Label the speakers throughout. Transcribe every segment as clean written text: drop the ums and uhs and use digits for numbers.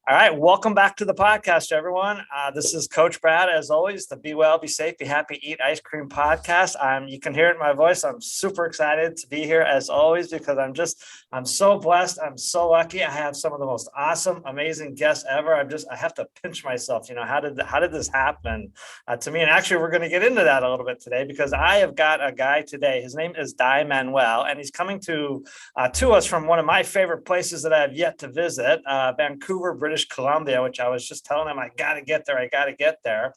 Speaker 1: All right, welcome back to the podcast, everyone. This is Coach Brad, as always, the Be Well, Be Safe, Be Happy, Eat Ice Cream podcast. You can hear it in my voice. I'm super excited to be here, as always, because I'm so blessed. I'm so lucky. I have some of the most awesome, amazing guests ever. I have to pinch myself. How did this happen to me? And actually, we're going to get into that a little bit today, because I have got a guy today. His name is Di Manuel, and he's coming to us from one of my favorite places that I have yet to visit, Vancouver, British Columbia, which I was just telling him I got to get there.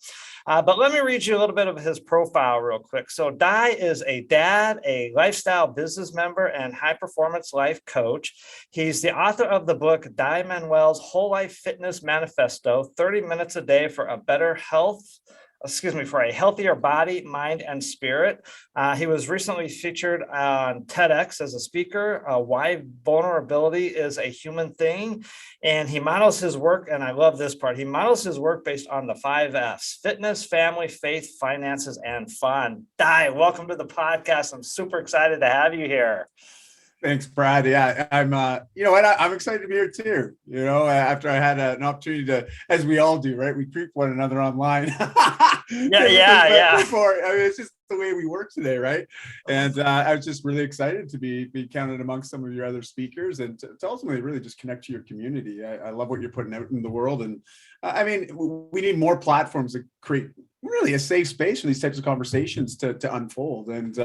Speaker 1: But let me read you a little bit of his profile real quick. So Di is a dad, a lifestyle business member, and high performance life coach. He's the author of the book Di Manuel's Whole Life Fitness Manifesto, 30 minutes a day for a healthier body, mind, and spirit. He was recently featured on TEDx as a speaker, why vulnerability is a human thing. And he models his work, and I love this part, he models his work based on the 5 F's: fitness, family, faith, finances, and fun. Di, welcome to the podcast. I'm super excited to have you here.
Speaker 2: Thanks, Brad. Yeah, I'm, I'm excited to be here too. After I had an opportunity to, as we all do, right? We creep one another online.
Speaker 1: Yeah.
Speaker 2: Before, it's just the way we work today, right? And I was just really excited to be counted amongst some of your other speakers, and to ultimately really just connect to your community. I love what you're putting out in the world, and we need more platforms that create really a safe space for these types of conversations to unfold. And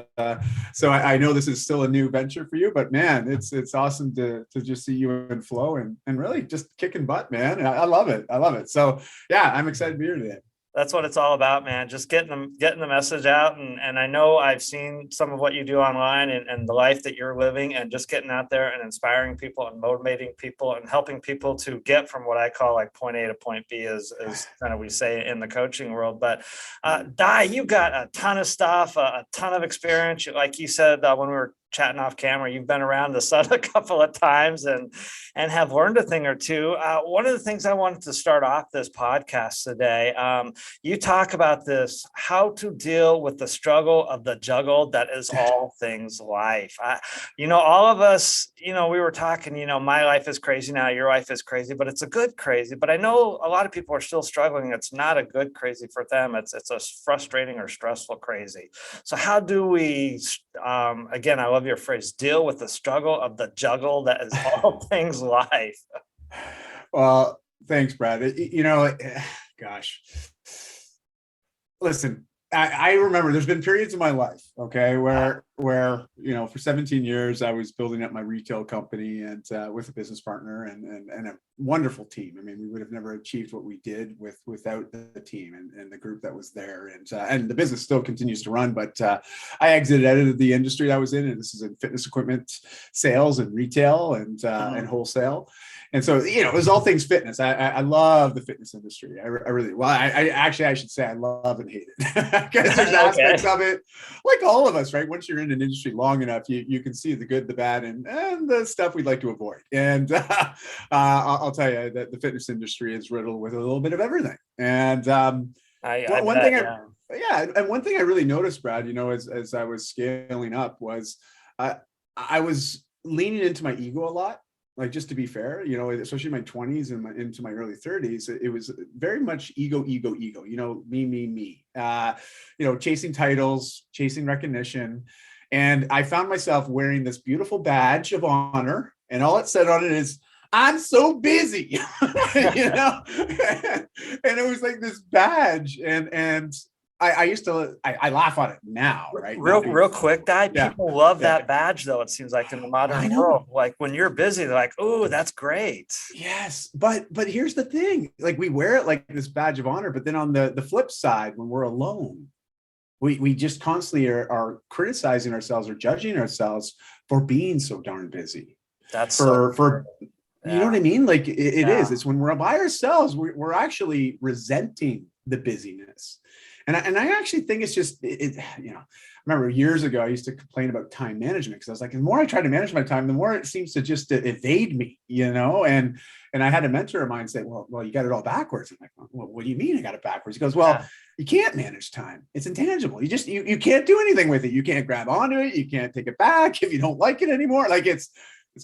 Speaker 2: so I know this is still a new venture for you, but man, it's awesome to just see you in flow and really just kicking butt, man. I love it. So yeah, I'm excited to be here today.
Speaker 1: That's what it's all about, man. Just getting the message out. And I know I've seen some of what you do online and the life that you're living, and just getting out there and inspiring people and motivating people and helping people to get from what I call like point A to point B, is kind of we say in the coaching world. But Di, you got a ton of stuff, a ton of experience. Like you said, when we were chatting off camera, you've been around the sun a couple of times and have learned a thing or two. One of the things I wanted to start off this podcast today, you talk about this, how to deal with the struggle of the juggle that is all things life. All of us, we were talking, my life is crazy now, your life is crazy, but it's a good crazy. But I know a lot of people are still struggling. It's not a good crazy for them. It's a frustrating or stressful crazy. So how do we, again, I love your phrase, deal with the struggle of the juggle that is all things life?
Speaker 2: Well, thanks, Brad. Gosh, listen, I remember there's been periods of my life, okay, where for 17 years I was building up my retail company, and with a business partner and a wonderful team. I mean, we would have never achieved what we did without the team and the group that was there. And the business still continues to run, but I exited out of the industry I was in, and this is in fitness equipment sales and retail and wholesale. And so, it was all things fitness. I love the fitness industry. I really, I should say I love and hate it, because there's aspects of it, like all of us, right? Once you're in an industry long enough, you can see the good, the bad, and the stuff we'd like to avoid. And I'll tell you that the fitness industry is riddled with a little bit of everything. And one thing I really noticed, Brad, as I was scaling up, was I was leaning into my ego a lot. Like, just to be fair, especially in my 20s and into my early 30s, it was very much ego, me, chasing titles, chasing recognition. And I found myself wearing this beautiful badge of honor, and all it said on it is, "I'm so busy," and it was like this badge. And I used to, I laugh on it now, right?
Speaker 1: Real quick, Di, people love that badge, though, it seems like, in the modern world. Like, when you're busy, they're like, "Oh, that's great."
Speaker 2: Yes, but here's the thing. Like, we wear it like this badge of honor, but then on the flip side, when we're alone, we just constantly are criticizing ourselves or judging ourselves for being so darn busy.
Speaker 1: That's
Speaker 2: you know what I mean? Like, it is. It's when we're by ourselves, we're actually resenting the busyness. And I actually think it's just, I remember years ago, I used to complain about time management, because I was like, the more I try to manage my time, the more it seems to just evade me, and I had a mentor of mine say, well, you got it all backwards. I'm like, well, what do you mean I got it backwards? He goes, you can't manage time. It's intangible. You can't do anything with it. You can't grab onto it. You can't take it back if you don't like it anymore. Like, it's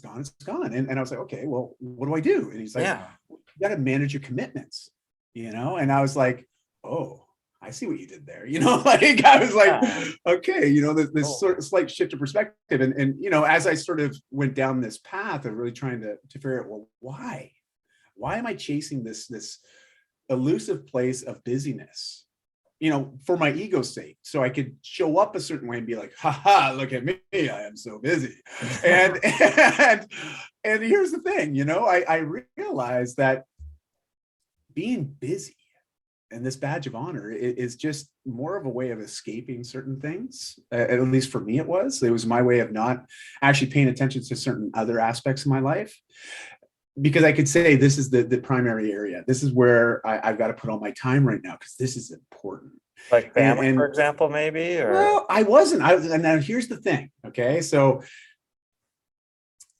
Speaker 2: gone. And I was like, okay, well, what do I do? And he's like, got to manage your commitments, and I was like, oh, I see what you did there. Like I was like,
Speaker 1: Yeah.
Speaker 2: okay, this
Speaker 1: Cool.
Speaker 2: sort of slight shift of perspective. And as I sort of went down this path of really trying to figure out, well, why am I chasing this elusive place of busyness? For my ego's sake, so I could show up a certain way and be like, haha, look at me, I am so busy. And and here's the thing, I realized that being busy and this badge of honor is just more of a way of escaping certain things. At least for me, it was my way of not actually paying attention to certain other aspects of my life, because I could say this is the primary area. This is where I've got to put all my time right now, because this is important.
Speaker 1: Like
Speaker 2: And,
Speaker 1: family, for
Speaker 2: and
Speaker 1: example, maybe, or
Speaker 2: well, and now here's the thing. Okay. So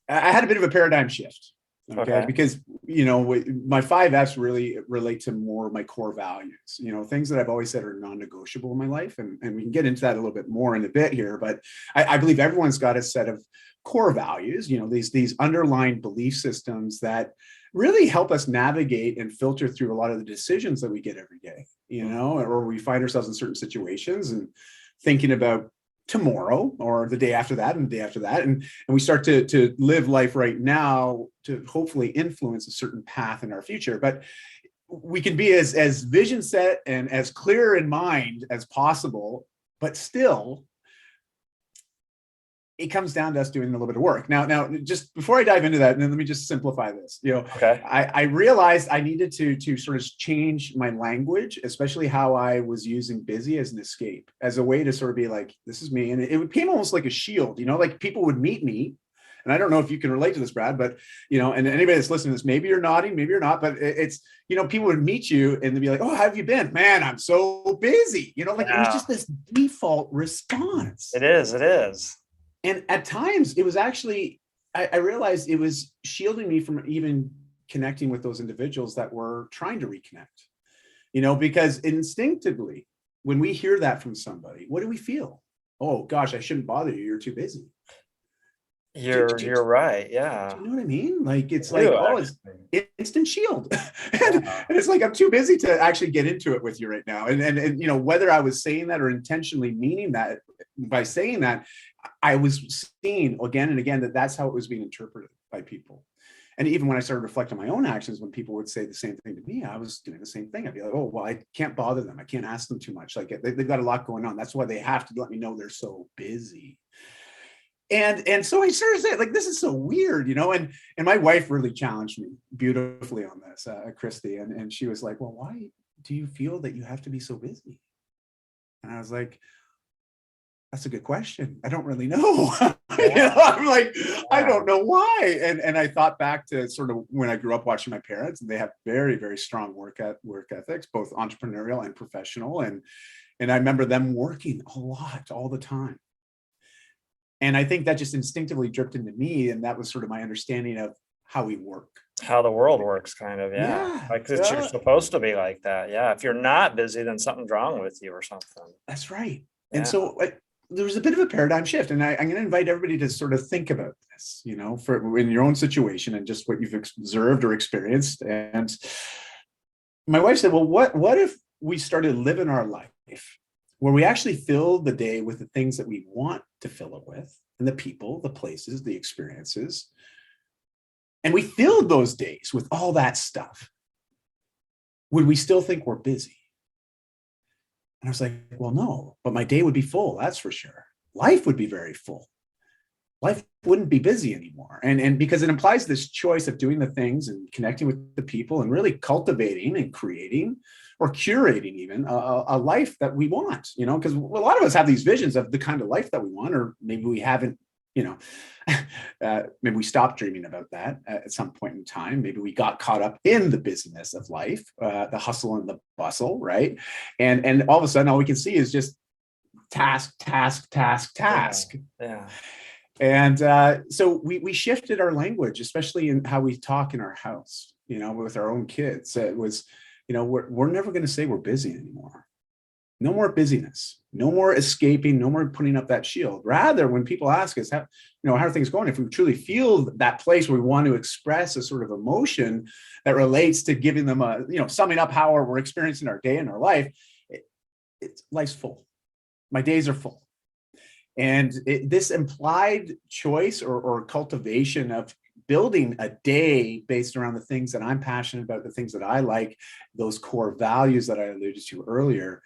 Speaker 2: I had a bit of a paradigm shift. Okay.
Speaker 1: okay.
Speaker 2: Because, my 5Fs really relate to more of my core values, things that I've always said are non-negotiable in my life. And we can get into that a little bit more in a bit here, but I believe everyone's got a set of core values, these underlying belief systems that really help us navigate and filter through a lot of the decisions that we get every day, or we find ourselves in certain situations and thinking about tomorrow or the day after that and the day after that. And we start to live life right now to hopefully influence a certain path in our future. But we can be as vision set and as clear in mind as possible, but still it comes down to us doing a little bit of work. Now, just before I dive into that, and then let me just simplify this.
Speaker 1: Okay.
Speaker 2: I realized I needed to sort of change my language, especially how I was using busy as an escape, as a way to sort of be like, this is me. And it became almost like a shield, like people would meet me. And I don't know if you can relate to this, Brad, but, and anybody that's listening to this, maybe you're nodding, maybe you're not, but it's, people would meet you and they'd be like, oh, how have you been? Man, I'm so busy. Like it was
Speaker 1: Yeah.
Speaker 2: just this default response.
Speaker 1: It is. It is.
Speaker 2: And at times it was actually, I realized it was shielding me from even connecting with those individuals that were trying to reconnect, because instinctively, when we hear that from somebody, what do we feel? Oh gosh, I shouldn't bother you. You're too busy.
Speaker 1: You're right.
Speaker 2: Do
Speaker 1: Yeah.
Speaker 2: you know what I mean? Like, it's
Speaker 1: I do,
Speaker 2: like, oh, it's
Speaker 1: actually.
Speaker 2: instant shield. and,
Speaker 1: Yeah.
Speaker 2: and it's like, I'm too busy to actually get into it with you right now. And whether I was saying that or intentionally meaning that by saying that, I was seeing again and again that that's how it was being interpreted by people. And even when I started reflecting on my own actions, when people would say the same thing to me, I was doing the same thing. I'd be like, oh, well, I can't bother them. I can't ask them too much. Like they've got a lot going on. That's why they have to let me know they're so busy. And so I started saying, like, this is so weird, and my wife really challenged me beautifully on this, Christy. And she was like, well, why do you feel that you have to be so busy? And I was like, that's a good question. I don't really know.
Speaker 1: Yeah.
Speaker 2: I'm like, I
Speaker 1: Yeah.
Speaker 2: don't know why. And I thought back to sort of when I grew up watching my parents, and they have very, very strong work ethics, both entrepreneurial and professional. And I remember them working a lot all the time. And I think that just instinctively dripped into me. And that was sort of my understanding of how we work.
Speaker 1: How the world works, kind of. Yeah.
Speaker 2: Yeah.
Speaker 1: Like you're supposed to be like that. Yeah. If you're not busy, then something's wrong with you or something.
Speaker 2: That's right. And
Speaker 1: Yeah.
Speaker 2: so there was a bit of a paradigm shift. And I'm going to invite everybody to sort of think about this, for in your own situation and just what you've observed or experienced. And my wife said, well, what if we started living our life where we actually fill the day with the things that we want to fill it with, and the people, the places, the experiences. And we filled those days with all that stuff. Would we still think we're busy? And I was like, well, no, but my day would be full. That's for sure. Life would be very full. Life wouldn't be busy anymore. And because it implies this choice of doing the things and connecting with the people and really cultivating and creating or curating even a life that we want, because a lot of us have these visions of the kind of life that we want, or maybe we haven't, maybe we stopped dreaming about that at some point in time. Maybe we got caught up in the busyness of life, the hustle and the bustle, right? And all of a sudden, all we can see is just task.
Speaker 1: Yeah.
Speaker 2: And so we shifted our language, especially in how we talk in our house, with our own kids. It was, we're never going to say we're busy anymore. No more busyness, no more escaping, no more putting up that shield. Rather, when people ask us, how are things going? If we truly feel that place where we want to express a sort of emotion that relates to giving them summing up how we're experiencing our day and our life, life's full. My days are full. And this implied choice or cultivation of building a day based around the things that I'm passionate about, the things that I like, those core values that I alluded to earlier,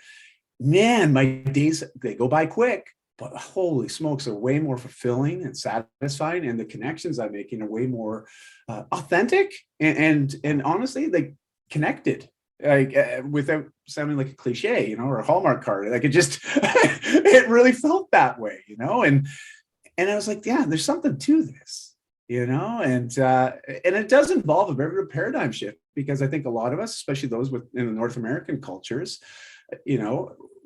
Speaker 2: man, my days, they go by quick, but holy smokes, are way more fulfilling and satisfying. And the connections I'm making are way more authentic and honestly, like connected, like without sounding like a cliche, or a Hallmark card. Like it just, it really felt that way, and I was like, yeah, there's something to this, and it does involve a very paradigm shift, because I think a lot of us, especially those in the North American cultures,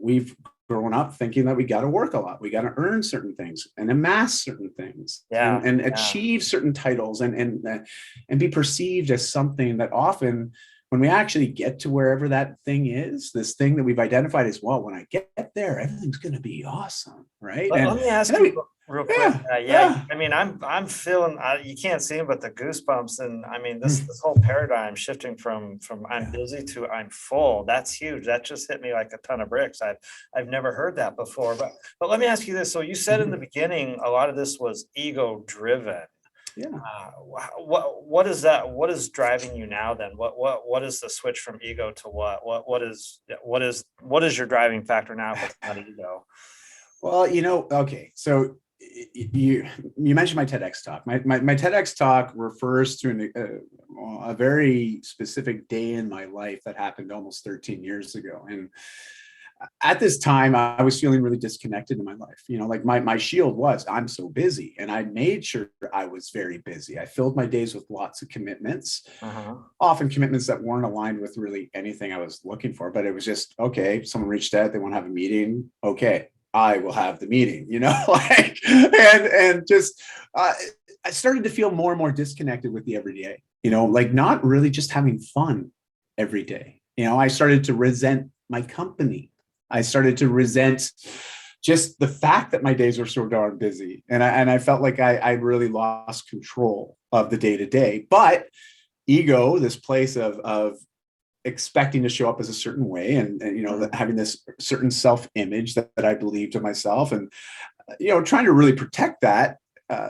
Speaker 2: we've grown up thinking that we got to work a lot. We got to earn certain things and amass certain things, and achieve certain titles and be perceived as something that often, when we actually get to wherever that thing is, this thing that we've identified as, well, when I get there, everything's going to be awesome, right?
Speaker 1: Let me ask you real quick. I mean, I'm feeling, you can't see them, but the goosebumps, and I mean, this whole paradigm shifting from I'm busy to I'm full. That's huge. That just hit me like a ton of bricks. I've never heard that before. But let me ask you this. So you said in the beginning, a lot of this was ego driven.
Speaker 2: Yeah.
Speaker 1: What is that? What is driving you now then? What is the switch from ego to what is your driving factor now if it's not ego?
Speaker 2: Well, okay. So you mentioned my TEDx talk. My TEDx talk refers to a very specific day in my life that happened almost 13 years ago. And at this time, I was feeling really disconnected in my life. Like my shield was, I'm so busy. And I made sure I was very busy. I filled my days with lots of commitments, often commitments that weren't aligned with really anything I was looking for. But it was just, okay, someone reached out, they want to have a meeting. Okay, I will have the meeting, like, and just, I started to feel more and more disconnected with the everyday, like not really just having fun every day. I started to resent my company. I started to resent just the fact that my days were so darn busy. And I felt like I really lost control of the day to day. But ego, this place of expecting to show up as a certain way and having this certain self-image that I believed of myself, and trying to really protect that.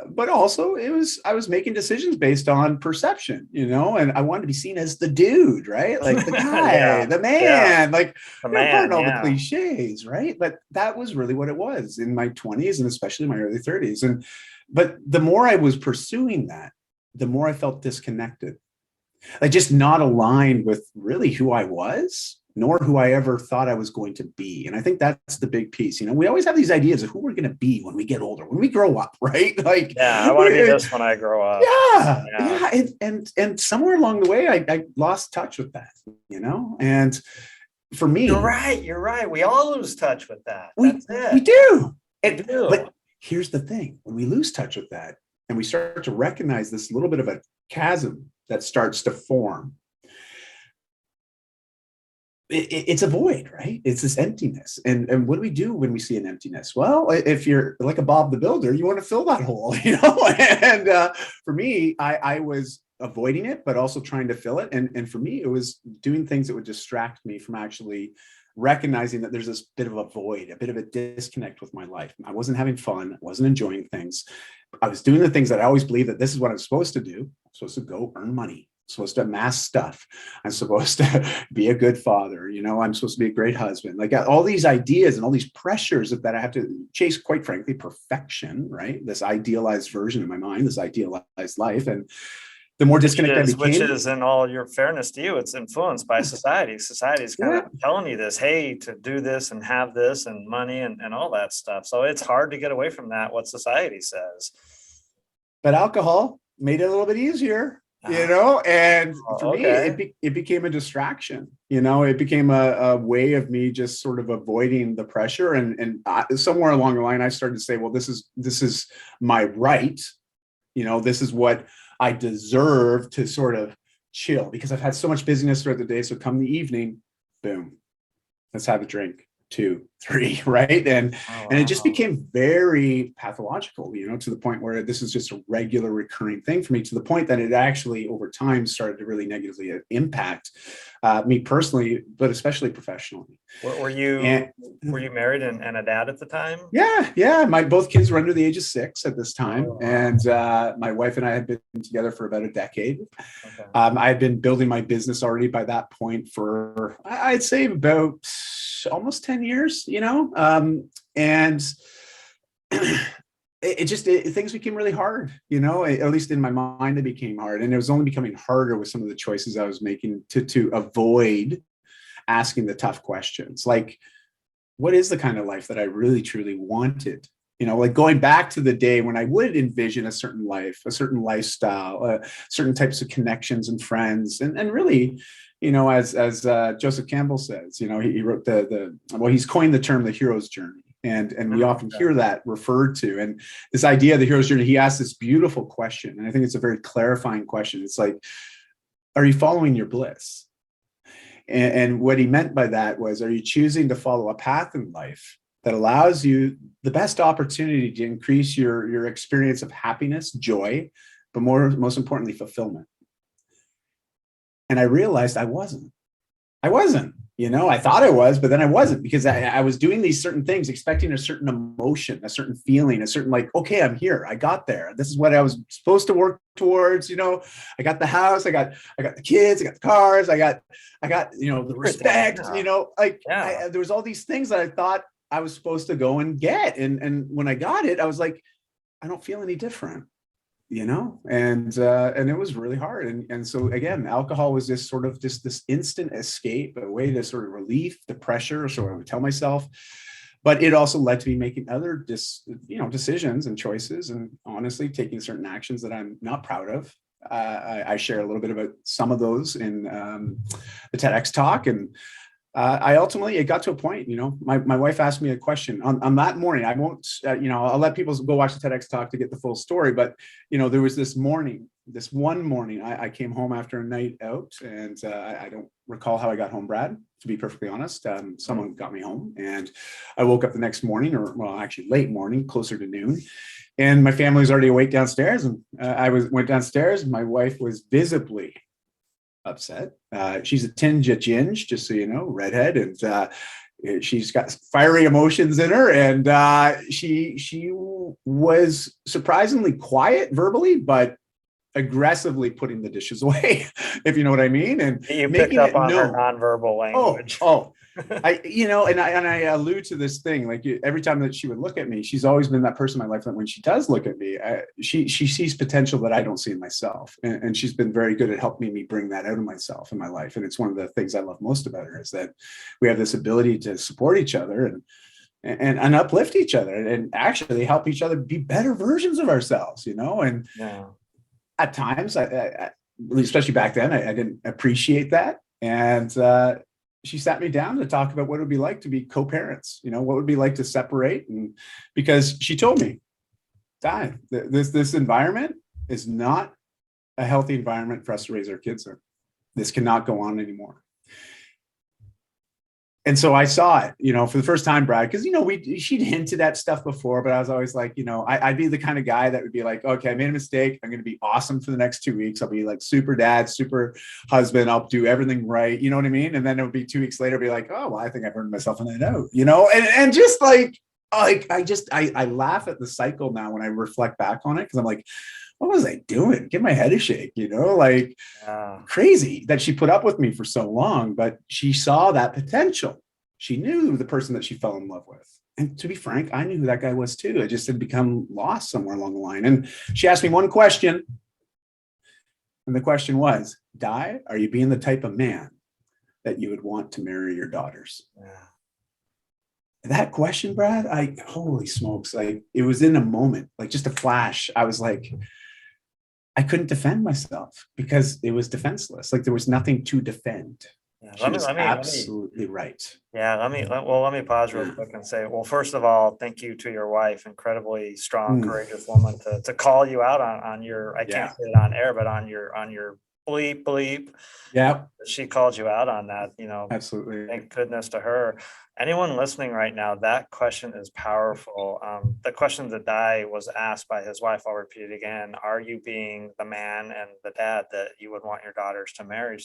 Speaker 2: But also I was making decisions based on perception, and I wanted to be seen as the dude, right? Like the guy, the man, like pardon all the cliches, right? But that was really what it was in my 20s and especially my early 30s. But the more I was pursuing that, the more I felt disconnected, like just not aligned with really who I was, nor who I ever thought I was going to be. And I think that's the big piece. We always have these ideas of who we're going to be when we get older, when we grow up, right? Like,
Speaker 1: I want to be this when I grow up.
Speaker 2: Yeah. And somewhere along the way, I lost touch with that, and for me,
Speaker 1: you're right. We all lose touch with that.
Speaker 2: We do. But here's the thing: when we lose touch with that, and we start to recognize this little bit of a chasm that starts to form, it's a void, right? It's this emptiness. And what do we do when we see an emptiness? Well, if you're like a Bob the Builder, you want to fill that hole, And for me, I was avoiding it, but also trying to fill it. And for me, it was doing things that would distract me from actually recognizing that there's this bit of a void, a bit of a disconnect with my life. I wasn't having fun. I wasn't enjoying things. I was doing the things that I always believed that this is what I'm supposed to do. I'm supposed to go earn money. I'm supposed to amass stuff. I'm supposed to be a good father. I'm supposed to be a great husband. Like all these ideas and all these pressures that I have to chase, quite frankly, perfection, right? This idealized version of my mind, this idealized life. And the more disconnected I became.
Speaker 1: Which is, in all your fairness to you, it's influenced by society. Society's kind of telling you this, hey, to do this and have this and money and all that stuff. So it's hard to get away from that, what society says.
Speaker 2: But alcohol made it a little bit easier, and for me, it became a distraction. It became a way of me just sort of avoiding the pressure. And somewhere along the line, I started to say, well, this is my right. This is what I deserve to sort of chill, because I've had so much busyness throughout the day. So come the evening, boom, let's have a drink. 2, 3, right? And
Speaker 1: Oh,
Speaker 2: it just
Speaker 1: wow.
Speaker 2: became very pathological, to the point where this is just a regular recurring thing for me, to the point that it actually over time started to really negatively impact me personally, but especially professionally.
Speaker 1: Were
Speaker 2: And
Speaker 1: you married and a dad at the time?
Speaker 2: yeah, my both kids were under the age of 6 at this time,
Speaker 1: Oh, wow.
Speaker 2: and my wife and I had been together for about a decade.
Speaker 1: Okay.
Speaker 2: I had been building my business already by that point for, I'd say, about almost 10 years, and things became really hard, at least in my mind, they became hard. And it was only becoming harder with some of the choices I was making to avoid asking the tough questions. Like, what is the kind of life that I really truly wanted? Like going back to the day when I would envision a certain life, a certain lifestyle, certain types of connections and friends, and really, as Joseph Campbell says, he wrote he's coined the term the hero's journey, and we often hear that referred to. And this idea of the hero's journey, he asked this beautiful question, and I think it's a very clarifying question. It's like, are you following your bliss? And what he meant by that was, are you choosing to follow a path in life that allows you the best opportunity to increase your experience of happiness, joy, but most importantly, fulfillment? And I realized I wasn't. I thought I was, but then I wasn't, because I was doing these certain things, expecting a certain emotion, a certain feeling, a certain like, okay, I'm here. I got there. This is what I was supposed to work towards. I got the house, I got the kids, I got the cars, I got, the respect,
Speaker 1: Yeah.
Speaker 2: there was all these things that I thought I was supposed to go and get. And when I got it, I was like, I don't feel any different. And it was really hard. And so again, alcohol was just this instant escape, a way to sort of relieve the pressure, so I would tell myself. But it also led to me making other decisions and choices, and honestly taking certain actions that I'm not proud of. I share a little bit about some of those in the TEDx talk. And it got to a point, my wife asked me a question on that morning. I won't, I'll let people go watch the TEDx talk to get the full story. But, there was this one morning, I came home after a night out, and I don't recall how I got home, Brad, to be perfectly honest. Someone got me home, and I woke up the next morning, actually late morning, closer to noon. And my family was already awake downstairs, and went downstairs. My wife was visibly upset. She's a tinge of ginge, just so you know, redhead, and she's got fiery emotions in her. And she was surprisingly quiet verbally, but aggressively putting the dishes away, if you know what I mean, and
Speaker 1: You picked
Speaker 2: making
Speaker 1: up
Speaker 2: it
Speaker 1: on her
Speaker 2: known.
Speaker 1: nonverbal
Speaker 2: Oh,
Speaker 1: language.
Speaker 2: and I allude to this thing, like every time that she would look at me, she's always been that person in my life that when she does look at me, she sees potential that I don't see in myself. And she's been very good at helping me bring that out of myself in my life. And it's one of the things I love most about her, is that we have this ability to support each other and uplift each other, and actually help each other be better versions of ourselves, and
Speaker 1: Yeah.
Speaker 2: at times, especially back then, I didn't appreciate that. And she sat me down to talk about what it would be like to be co-parents, what it would be like to separate. And because she told me, Di, this environment is not a healthy environment for us to raise our kids in. This cannot go on anymore. And so I saw it, for the first time, Brad, because, she'd hinted at stuff before, but I was always like, I'd be the kind of guy that would be like, okay, I made a mistake. I'm going to be awesome for the next 2 weeks. I'll be like super dad, super husband. I'll do everything right. You know what I mean? And then it would be 2 weeks later, be like, oh, well, I think I've earned myself a night out, and just like I laugh at the cycle now when I reflect back on it, because I'm like, what was I doing? Give my head a shake, crazy that she put up with me for so long. But she saw that potential. She knew the person that she fell in love with. And to be frank, I knew who that guy was too. I just had become lost somewhere along the line. And she asked me one question. And the question was, Di, are you being the type of man that you would want to marry your daughters?
Speaker 1: Yeah.
Speaker 2: That question, Brad, holy smokes, like it was in a moment, like just a flash. I was like, I couldn't defend myself because it was defenseless. Like there was nothing to defend.
Speaker 1: Yeah.
Speaker 2: She was absolutely right.
Speaker 1: Yeah, let me pause real quick and say, well, first of all, thank you to your wife, incredibly strong, courageous woman, to call you out on your, I can't say it on air, but on your bleep.
Speaker 2: Yeah.
Speaker 1: She called you out on that,
Speaker 2: Absolutely.
Speaker 1: thank goodness to her. Anyone listening right now, that question is powerful. The question that Dai was asked by his wife, I'll repeat it again. Are you being the man and the dad that you would want your daughters to marry?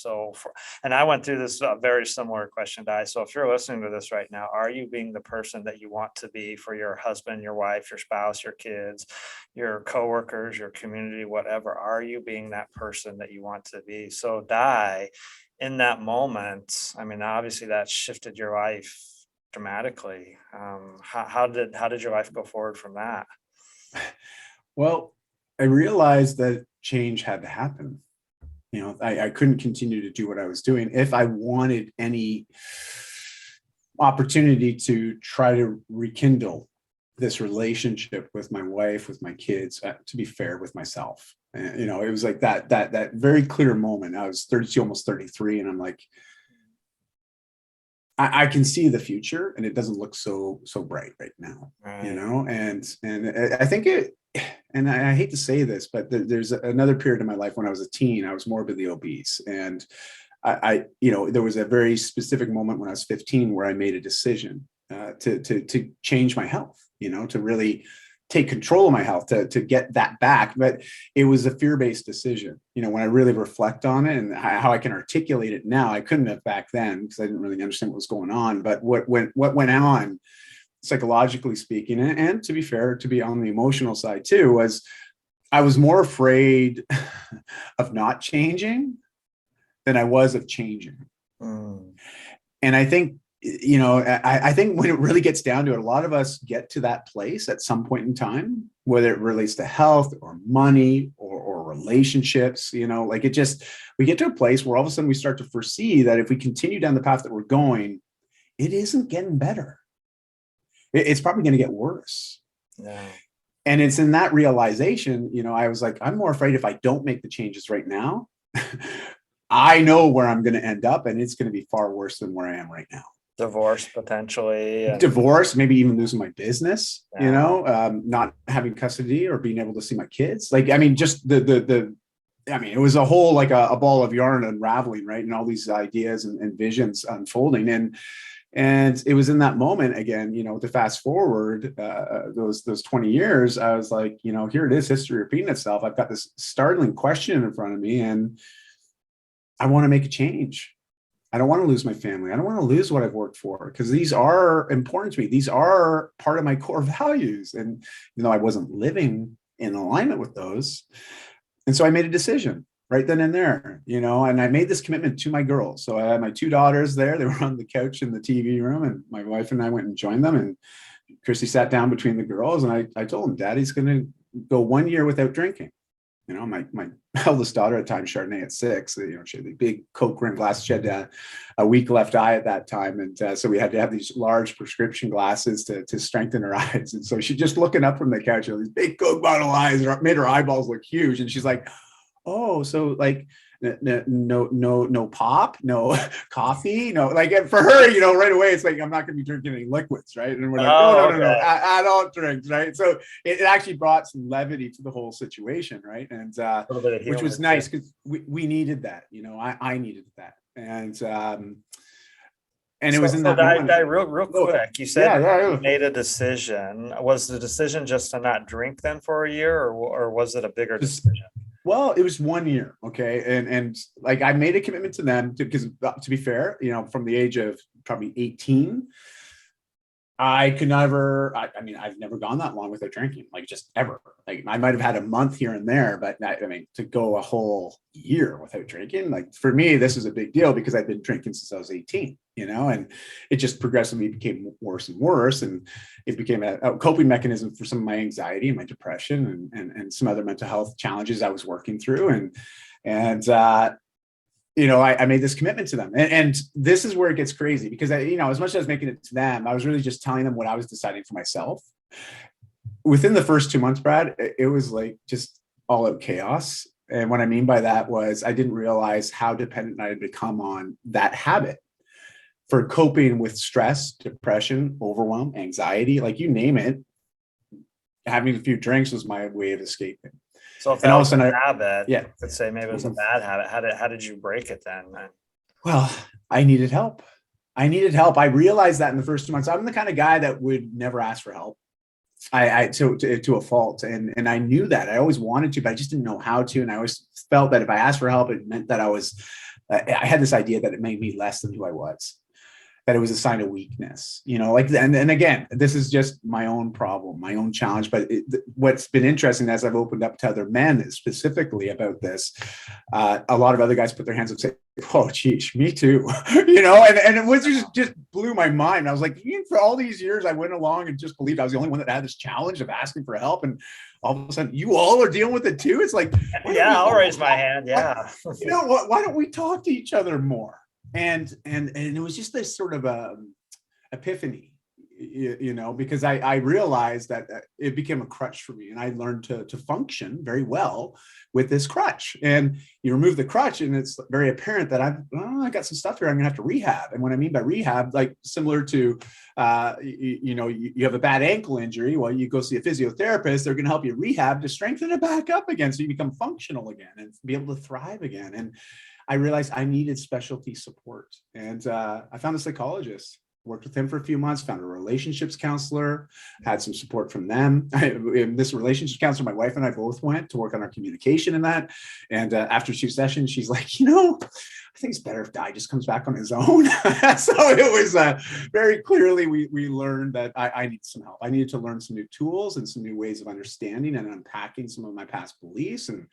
Speaker 1: And I went through this very similar question, Dai. So if you're listening to this right now, are you being the person that you want to be for your husband, your wife, your spouse, your kids, your coworkers, your community, whatever? Are you being that person that you want to be? So Dai, in that moment, I mean, obviously that shifted your life dramatically. How did your life go forward from that?
Speaker 2: Well, I realized that change had to happen. You know, I couldn't continue to do what I was doing if I wanted any opportunity to try to rekindle this relationship with my wife, with my kids, to be fair, with myself. And, you know, it was like that very clear moment. I was 32, almost 33, and I'm like, I can see the future, and it doesn't look so bright right now, you
Speaker 1: Right.
Speaker 2: know. And I think it, and I hate to say this, but there's another period in my life when I was a teen. I was morbidly obese, and you know, there was a very specific moment when I was 15 where I made a decision to change my health, you know, to really take control of my health, to get that back. But it was a fear-based decision. You know, when I really reflect on it and how I can articulate it now, I couldn't have back then because I didn't really understand what was going on. But what went on, psychologically speaking, and to be fair, to be on the emotional side too, was I was more afraid of not changing than I was of changing.
Speaker 1: Mm.
Speaker 2: And I think, you know, I think when it really gets down to it, a lot of us get to that place at some point in time, whether it relates to health or money or relationships, you know, like we get to a place where all of a sudden we start to foresee that if we continue down the path that we're going, it isn't getting better. It's probably going to get worse.
Speaker 1: Yeah.
Speaker 2: And it's in that realization, you know, I was like, I'm more afraid if I don't make the changes right now, I know where I'm going to end up, and it's going to be far worse than where I am right now.
Speaker 1: Divorce potentially.
Speaker 2: Divorce, maybe even losing my business,
Speaker 1: Yeah.
Speaker 2: you know, not having custody or being able to see my kids. Like, I mean, just I mean, it was a whole, like a ball of yarn unraveling, right? And all these ideas and visions unfolding. And it was in that moment, again, you know, to fast forward those 20 years, I was like, you know, here it is, history repeating itself. I've got this startling question in front of me, and I want to make a change. I don't want to lose my family. I don't want to lose what I've worked for, because these are important to me. These are part of my core values. And you know, I wasn't living in alignment with those. And so I made a decision right then and there, you know, and I made this commitment to my girls. So I had my two daughters there. They were on the couch in the TV room, and my wife and I went and joined them. And Christy sat down between the girls, and I told them, Daddy's going to go 1 year without drinking. You know, my eldest daughter at the time, Chardonnay at 6, you know, she had the big Coke rim glass. She had a weak left eye at that time. And so we had to have these large prescription glasses to strengthen her eyes. And so she just looking up from the couch, you know, these big Coke bottle eyes made her eyeballs look huge. And she's like, oh, so like, no pop, no coffee, no, like, for her, you know, right away it's like, I'm not going to be drinking any liquids, right? And we're like, no,
Speaker 1: Okay.
Speaker 2: adult drinks, right? So it actually brought some levity to the whole situation, right? And
Speaker 1: A little bit of
Speaker 2: which
Speaker 1: humor
Speaker 2: was nice, because we needed that, you know, I needed that. And it was in that moment.
Speaker 1: Real quick, you said
Speaker 2: Yeah.
Speaker 1: you made a decision. Was the decision just to not drink then for a year, or was it a bigger decision?
Speaker 2: Well, it was 1 year. Okay. And like, I made a commitment to them because to be fair, you know, from the age of probably 18, I could never, I mean, I've never gone that long without drinking, like, just ever. Like, I might have had a month here and there, but I mean, to go a whole year without drinking, like, for me, this is a big deal because I've been drinking since I was 18, you know, and it just progressively became worse and worse. And it became a coping mechanism for some of my anxiety and my depression and some other mental health challenges I was working through. And you know, I made this commitment to them. And this is where it gets crazy, because you know, as much as I was making it to them, I was really just telling them what I was deciding for myself. Within the first 2 months, Brad, it was like just all out chaos. And what I mean by that was I didn't realize how dependent I had become on that habit for coping with stress, depression, overwhelm, anxiety, like, you name it. Having a few drinks was my way of escaping.
Speaker 1: So if
Speaker 2: And
Speaker 1: that
Speaker 2: all of a
Speaker 1: was a
Speaker 2: sudden,
Speaker 1: habit,
Speaker 2: yeah.
Speaker 1: let's say maybe it was a bad habit. How did you break it then?
Speaker 2: Well, I needed help. I needed help. I realized that in the first 2 months. I'm the kind of guy that would never ask for help. To a fault, and I knew that. I always wanted to, but I just didn't know how to. And I always felt that if I asked for help, it meant that I had this idea that it made me less than who I was, that it was a sign of weakness, like, and again, this is just my own problem, my own challenge. But what's been interesting as I've opened up to other men specifically about this, a lot of other guys put their hands up and say, oh, geez, me too, and it was just blew my mind. I was like, for all these years, I went along and just believed I was the only one that had this challenge of asking for help. And all of a sudden, you all are dealing with it too. It's like,
Speaker 1: yeah, I'll raise my hand. Yeah.
Speaker 2: Why don't we talk to each other more? And it was just this sort of epiphany, because I realized that it became a crutch for me, and I learned to function very well with this crutch. And you remove the crutch, and it's very apparent that I got some stuff here I'm gonna have to rehab. And what I mean by rehab, like similar to you have a bad ankle injury, well, you go see a physiotherapist, they're gonna help you rehab to strengthen it back up again, so you become functional again and be able to thrive again. And I realized I needed specialty support. And I found a psychologist, worked with him for a few months, found a relationships counselor, had some support from them. This relationship counselor, my wife and I both went to work on our communication in that. And after 2 sessions, she's like, I think it's better if Di just comes back on his own. So it was very clearly, we learned that I need some help. I needed to learn some new tools and some new ways of understanding and unpacking some of my past beliefs and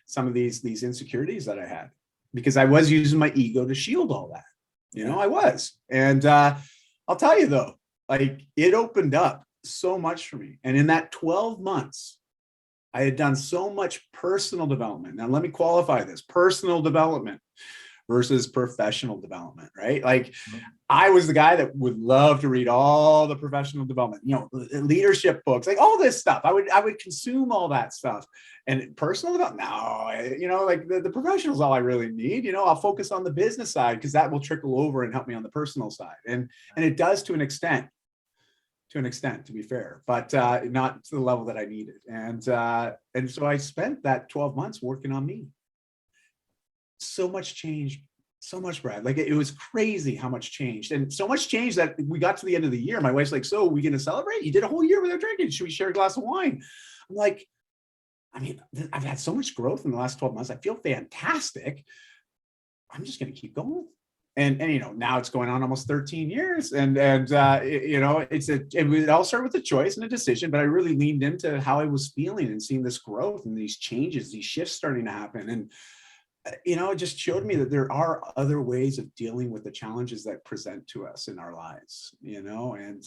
Speaker 2: some of these insecurities that I had, because I was using my ego to shield all that. I was. And I'll tell you though, like, it opened up so much for me. And in that 12 months, I had done so much personal development. Now, let me qualify this: personal development versus professional development, right? Like, I was the guy that would love to read all the professional development, leadership books, like all this stuff. I would consume all that stuff. And personal development, no, like the professional is all I really need. I'll focus on the business side because that will trickle over and help me on the personal side. And it does to an extent, to be fair, but not to the level that I needed. And so I spent that 12 months working on me. So much changed, so much, Brad. Like, it was crazy how much changed, and so much changed that we got to the end of the year. My wife's like, so are we going to celebrate? You did a whole year without drinking. Should we share a glass of wine? I'm like, I've had so much growth in the last 12 months. I feel fantastic. I'm just going to keep going. And now it's going on almost 13 years. And it all started with a choice and a decision, but I really leaned into how I was feeling and seeing this growth and these changes, these shifts starting to happen. And it just showed me that there are other ways of dealing with the challenges that present to us in our lives, and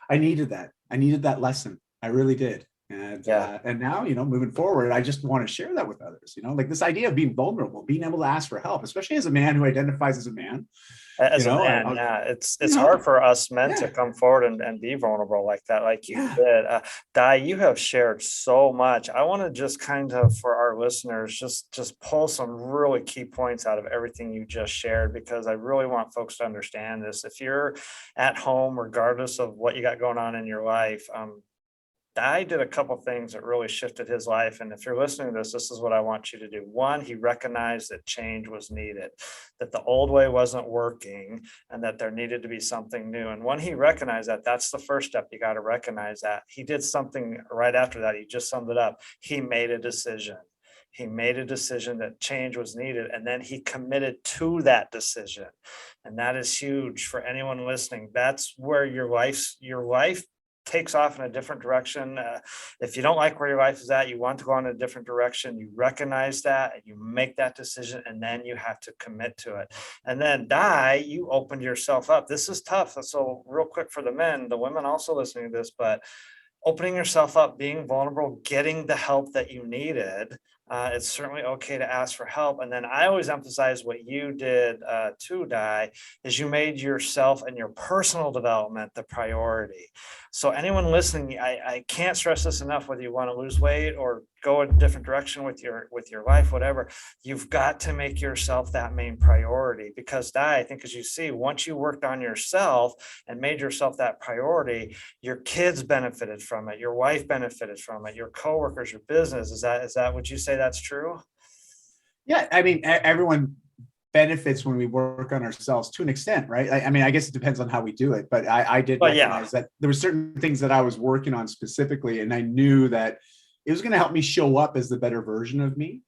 Speaker 2: I needed that lesson. I really did. And now, moving forward, I just want to share that with others, like this idea of being vulnerable, being able to ask for help, especially as a man who identifies as a man.
Speaker 1: As a man, it's hard for us men to come forward and be vulnerable like that, like you did. Di, you have shared so much. I want to just kind of, for our listeners, just pull some really key points out of everything you just shared, because I really want folks to understand this. If you're at home, regardless of what you got going on in your life, Di did a couple things that really shifted his life. And if you're listening to this, this is what I want you to do. One, he recognized that change was needed, that the old way wasn't working, and that there needed to be something new. And when he recognized that, that's the first step. You got to recognize that. He did something right after that. He just summed it up. He made a decision. He made a decision that change was needed, and then he committed to that decision. And that is huge for anyone listening. That's where your life takes off in a different direction. If you don't like where your life is at, you want to go in a different direction, you recognize that and you make that decision, and then you have to commit to it. And then Di, you opened yourself up. This is tough. So real quick for the men, the women also listening to this, but opening yourself up, being vulnerable, getting the help that you needed. It's certainly okay to ask for help. And then I always emphasize what you did too, Di, is you made yourself and your personal development the priority. So anyone listening, I can't stress this enough, whether you want to lose weight or go in a different direction with your life, whatever, you've got to make yourself that main priority. Because Di, I think, as you see, once you worked on yourself and made yourself that priority, your kids benefited from it, your wife benefited from it, your coworkers, your business. Is that would you say that's true?
Speaker 2: Yeah, I mean, everyone benefits when we work on ourselves to an extent, right? I mean, I guess it depends on how we do it, but I did recognize that there were certain things that I was working on specifically, and I knew that it was going to help me show up as the better version of me.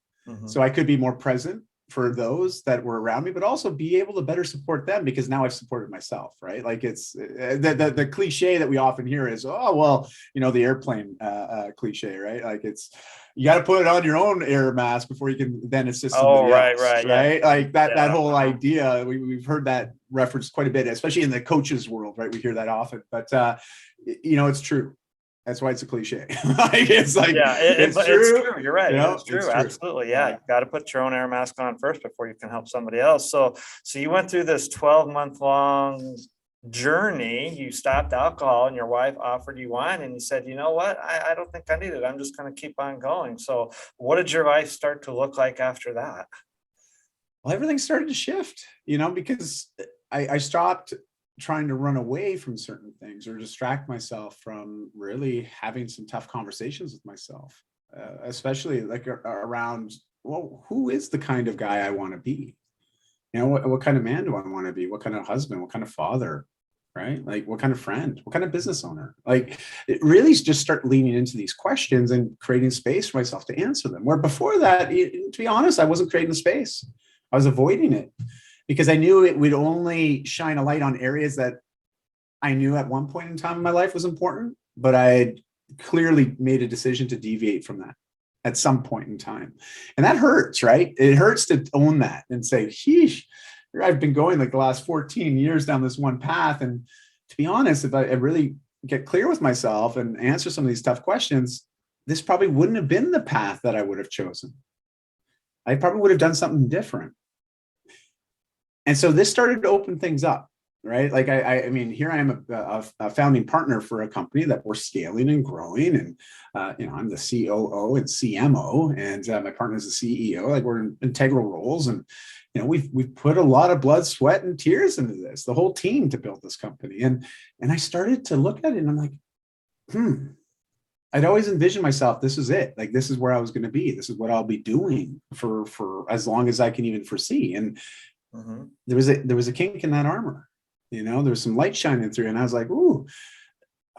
Speaker 2: So I could be more present for those that were around me, but also be able to better support them because now I've supported myself, right? Like it's the cliche that we often hear is, oh, well, the airplane cliche, right? Like it's, you got to put on your own air mask before you can then assist somebody else, right?
Speaker 1: Yeah.
Speaker 2: Like that whole idea, we've heard that referenced quite a bit, especially in the coaches world, right? We hear that often, but it's true. That's why it's a cliche. It's like,
Speaker 1: it's true. You're right. It's true.
Speaker 2: It's true.
Speaker 1: Absolutely. Yeah. You got to put your own air mask on first before you can help somebody else. So you went through this 12-month long journey. You stopped alcohol and your wife offered you wine and you said, you know what? I don't think I need it. I'm just going to keep on going. So what did your life start to look like after that?
Speaker 2: Well, everything started to shift, because I stopped trying to run away from certain things or distract myself from really having some tough conversations with myself, especially like around, well, who is the kind of guy I want to be? What kind of man do I want to be? What kind of husband? What kind of father? Right? Like what kind of friend? What kind of business owner? Like it really just start leaning into these questions and creating space for myself to answer them. Where before that, to be honest, I wasn't creating the space. I was avoiding it, because I knew it would only shine a light on areas that I knew at one point in time in my life was important, but I had clearly made a decision to deviate from that at some point in time. And that hurts, right? It hurts to own that and say, sheesh, I've been going like the last 14 years down this one path. And to be honest, if I really get clear with myself and answer some of these tough questions, this probably wouldn't have been the path that I would have chosen. I probably would have done something different. And so this started to open things up, right? Like I mean, here I am a founding partner for a company that we're scaling and growing, and I'm the COO and CMO, and my partner is the CEO. Like we're in integral roles, and we've put a lot of blood, sweat, and tears into this, the whole team, to build this company. And I started to look at it, and I'm like, I'd always envisioned myself, this is it. Like this is where I was going to be. This is what I'll be doing for as long as I can even foresee. And there was a kink in that armor, there was some light shining through, and I was like, ooh,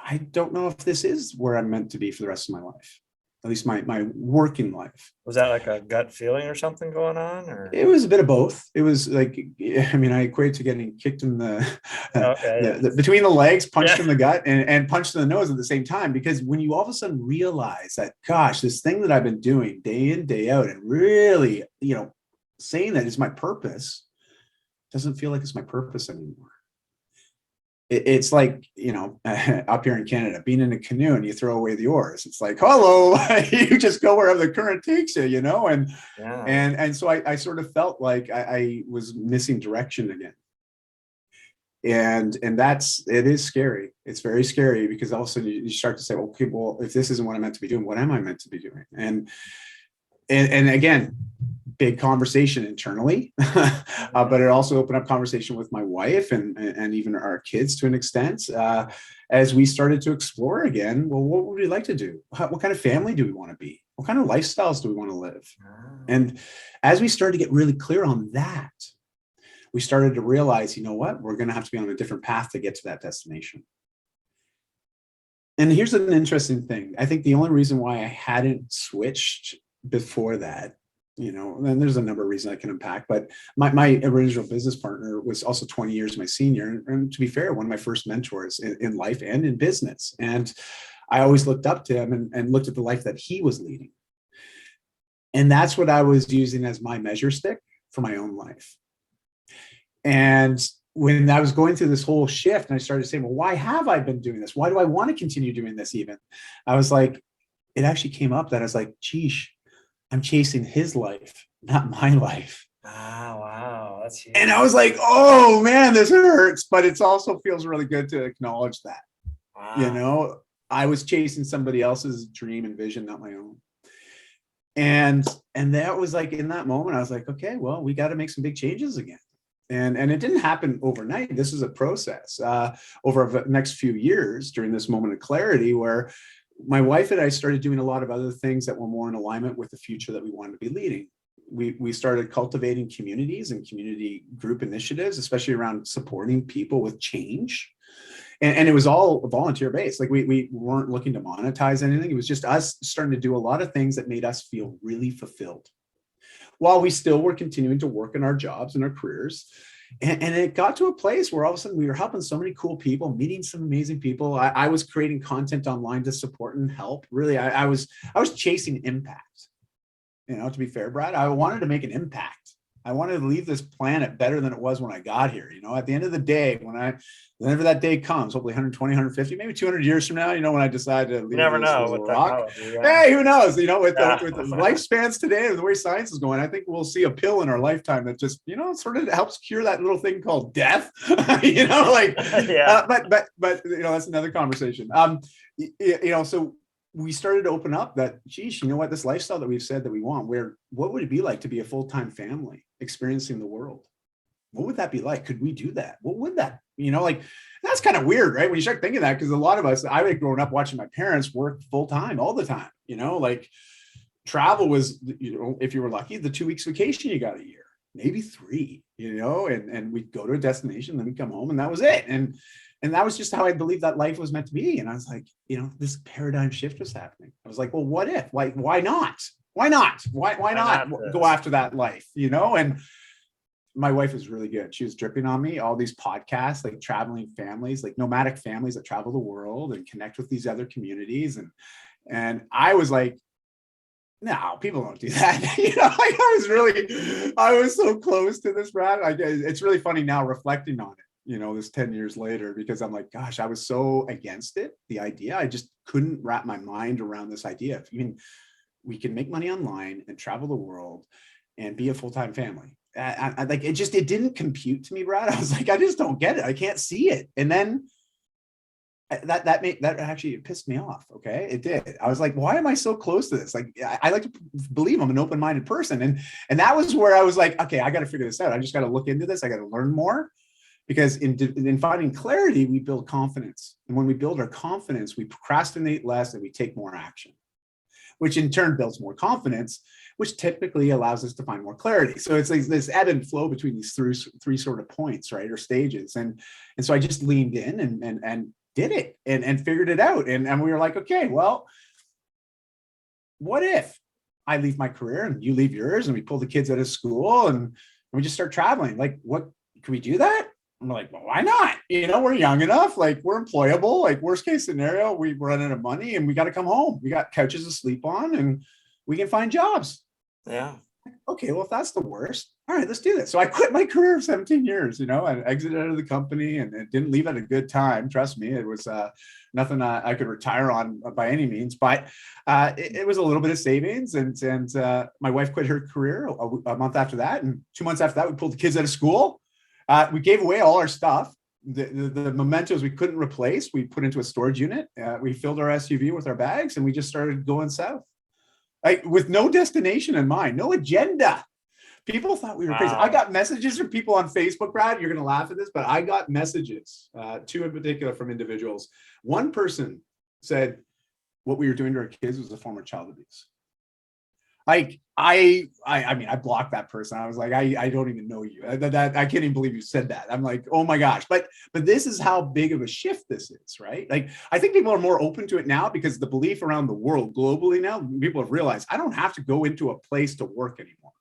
Speaker 2: I don't know if this is where I'm meant to be for the rest of my life, at least my working life.
Speaker 1: Was that like a gut feeling or something going on? Or
Speaker 2: it was a bit of both. It was like, I mean, I equate to getting kicked in the between the legs, punched in the gut, and punched in the nose at the same time. Because when you all of a sudden realize that, gosh, this thing that I've been doing day in, day out, and really, saying that is my purpose, doesn't feel like it's my purpose anymore. It's like, up here in Canada, being in a canoe and you throw away the oars. It's like, hello, you just go wherever the current takes you, and so I sort of felt like I was missing direction again. And it is scary. It's very scary, because all of a sudden you start to say, okay, well, if this isn't what I'm meant to be doing, what am I meant to be doing? And again, big conversation internally, but it also opened up conversation with my wife and even our kids to an extent, as we started to explore again, well, what would we like to do? What kind of family do we want to be? What kind of lifestyles do we want to live? And as we started to get really clear on that, we started to realize, what, we're going to have to be on a different path to get to that destination. And here's an interesting thing. I think the only reason why I hadn't switched before that, and there's a number of reasons I can unpack, but my original business partner was also 20 years my senior. And to be fair, one of my first mentors in life and in business. And I always looked up to him and looked at the life that he was leading. And that's what I was using as my measure stick for my own life. And when I was going through this whole shift, and I started saying, well, why have I been doing this? Why do I want to continue doing this even? I was like, it actually came up that I was like, geez, I'm chasing his life, not my life.
Speaker 1: Ah, wow. That's huge.
Speaker 2: And I was like, oh man, this hurts, but it also feels really good to acknowledge that. Wow. I was chasing somebody else's dream and vision, not my own. And that was like, in that moment, I was like, okay, well, we got to make some big changes again. And it didn't happen overnight. This is a process over the next few years, during this moment of clarity, where my wife and I started doing a lot of other things that were more in alignment with the future that we wanted to be leading. we started cultivating communities and community group initiatives, especially around supporting people with change. And it was all volunteer based. Like we weren't looking to monetize anything. It was just us starting to do a lot of things that made us feel really fulfilled, while we still were continuing to work in our jobs and our careers. And it got to a place where all of a sudden we were helping so many cool people, meeting some amazing people. I was creating content online to support and help. Really, I was chasing impact. You know, to be fair, Brad, I wanted to make an impact. I wanted to leave this planet better than it was when I got here. You know, at the end of the day, whenever that day comes, hopefully 120, 150, maybe 200 years from now, you know, when I decide to leave
Speaker 1: You never
Speaker 2: this
Speaker 1: know
Speaker 2: little
Speaker 1: with
Speaker 2: rock.
Speaker 1: technology. Yeah.
Speaker 2: Hey, who knows? You know, with
Speaker 1: Yeah.
Speaker 2: the lifespans today and the way science is going, I think we'll see a pill in our lifetime that just, you know, sort of helps cure that little thing called death. You know, like,
Speaker 1: Yeah.
Speaker 2: But you know, that's another conversation. You know, so we started to open up that, geez, you know what, this lifestyle that we've said that we want, what would it be like to be a full-time family experiencing the world? What would that be like? Could we do that? What would that, you know, like, that's kind of weird, right? When you start thinking that, because a lot of us, I had grown up watching my parents work full-time all the time, you know, like travel was, you know, if you were lucky, the 2 weeks vacation you got a year, maybe 3, you know, and we'd go to a destination, then we'd come home and that was it. And that was just how I believed that life was meant to be. And I was like, you know, this paradigm shift was happening. I was like, well, what if? Why not? Why not? Why not go after that life? You know? And my wife was really good. She was dripping on me, all these podcasts, like traveling families, like nomadic families that travel the world and connect with these other communities. And I was like, no, people don't do that. You know, like I was so close to this, Brad. It's really funny now reflecting on it, you know, this 10 years later, because I'm like, gosh, I was so against it, the idea. I just couldn't wrap my mind around this idea of even we can make money online and travel the world and be a full-time family. I like it didn't compute to me, Brad. I was like, I just don't get it. I can't see it. And then that actually pissed me off. Okay, it did. I was like, why am I so close to this? Like, I like to believe I'm an open-minded person, and that was where I was like, okay, I got to figure this out. I just got to look into this. I got to learn more, because in finding clarity, we build confidence, and when we build our confidence, we procrastinate less and we take more action, which in turn builds more confidence, which typically allows us to find more clarity. So it's like this ebb and flow between these three sort of points, right, or stages. And so I just leaned in and did it and figured it out. And we were like, okay, well, what if I leave my career and you leave yours, and we pull the kids out of school and we just start traveling? Like, what, can we do that? I'm like, well, why not? You know, we're young enough, like we're employable, like worst case scenario, we run out of money and we got to come home. We got couches to sleep on and we can find jobs.
Speaker 1: Yeah.
Speaker 2: Okay, well, if that's the worst, all right, let's do this. So I quit my career of 17 years, you know, and exited out of the company and didn't leave at a good time. Trust me, it was nothing I could retire on by any means, but it was a little bit of savings. And my wife quit her career a month after that. And 2 months after that, we pulled the kids out of school. We gave away all our stuff. The mementos we couldn't replace, we put into a storage unit. We filled our SUV with our bags and we just started going south. Like, with no destination in mind, no agenda. People thought we were crazy. I got messages from people on Facebook, Brad. You're going to laugh at this, but I got messages, 2 in particular, from individuals. One person said what we were doing to our kids was a form of child abuse. Like, I mean, I blocked that person. I was like, I don't even know you. I can't even believe you said that. I'm like, oh my gosh. But this is how big of a shift this is, right? Like, I think people are more open to it now because the belief around the world globally now, people have realized I don't have to go into a place to work anymore.